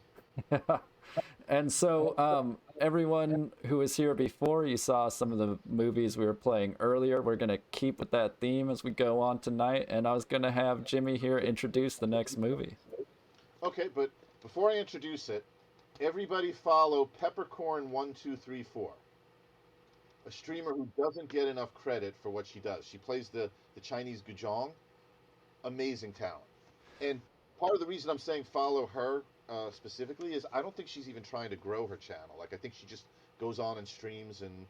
S1: And so everyone who was here before, you saw some of the movies we were playing earlier. We're going to keep with that theme as we go on tonight. And I was going to have Jimmy here introduce the next movie.
S4: Okay, but before I introduce it, everybody follow Peppercorn1234, a streamer who doesn't get enough credit for what she does. She plays the Chinese guzheng. Amazing talent. And part of the reason I'm saying follow her specifically is I don't think she's even trying to grow her channel. Like, I think she just goes on and streams and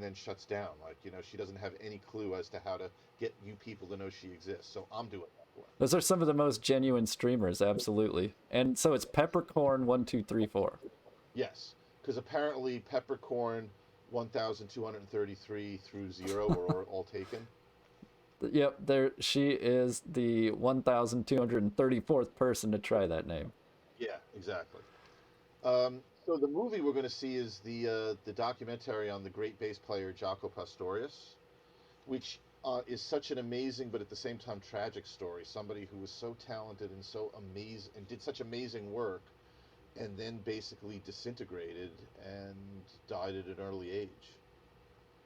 S4: then shuts down. Like, she doesn't have any clue as to how to get you people to know she exists. So I'm doing that for her.
S1: Those are some of the most genuine streamers, absolutely. And so it's Peppercorn1234.
S4: Yes, because apparently Peppercorn 1233 through 0 were all taken.
S1: Yep, there she is, the 1,234th person to try that name.
S4: Yeah, exactly. So the movie we're going to see is the documentary on the great bass player Jaco Pastorius, which is such an amazing but at the same time tragic story. Somebody who was so talented and so amazing and did such amazing work, and then basically disintegrated and died at an early age.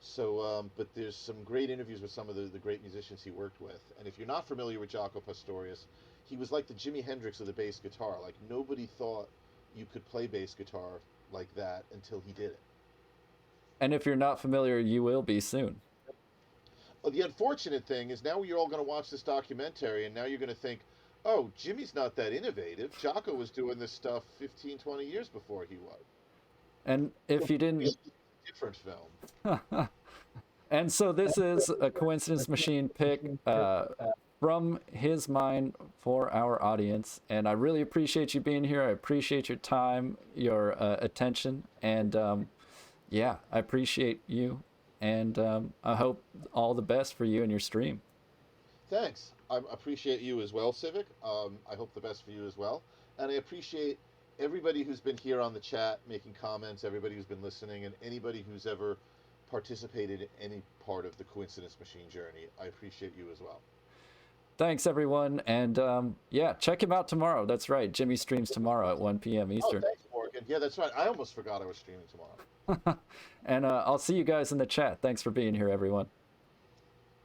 S4: So, but there's some great interviews with some of the great musicians he worked with. And if you're not familiar with Jaco Pastorius, he was like the Jimi Hendrix of the bass guitar. Like, nobody thought you could play bass guitar like that until he did it.
S1: And if you're not familiar, you will be soon.
S4: Well, the unfortunate thing is now you're all going to watch this documentary, and now you're going to think, oh, Jimmy's not that innovative. Jaco was doing this stuff 15, 20 years before he was.
S1: And if you didn't...
S4: It's a different film.
S1: And so this is a Coincidence Machine pick from his mind for our audience. And I really appreciate you being here. I appreciate your time, your attention. And yeah, I appreciate you. And I hope all the best for you and your stream.
S4: Thanks. I appreciate you as well, Civic. I hope the best for you as well. And I appreciate everybody who's been here on the chat making comments, everybody who's been listening, and anybody who's ever participated in any part of the Coincidence Machine journey. I appreciate you as well.
S1: Thanks, everyone. And yeah, check him out tomorrow. That's right. Jimmy streams tomorrow at 1 p.m. Eastern.
S4: Oh, thanks, Morgan. Yeah, that's right. I almost forgot I was streaming tomorrow.
S1: And I'll see you guys in the chat. Thanks for being here, everyone.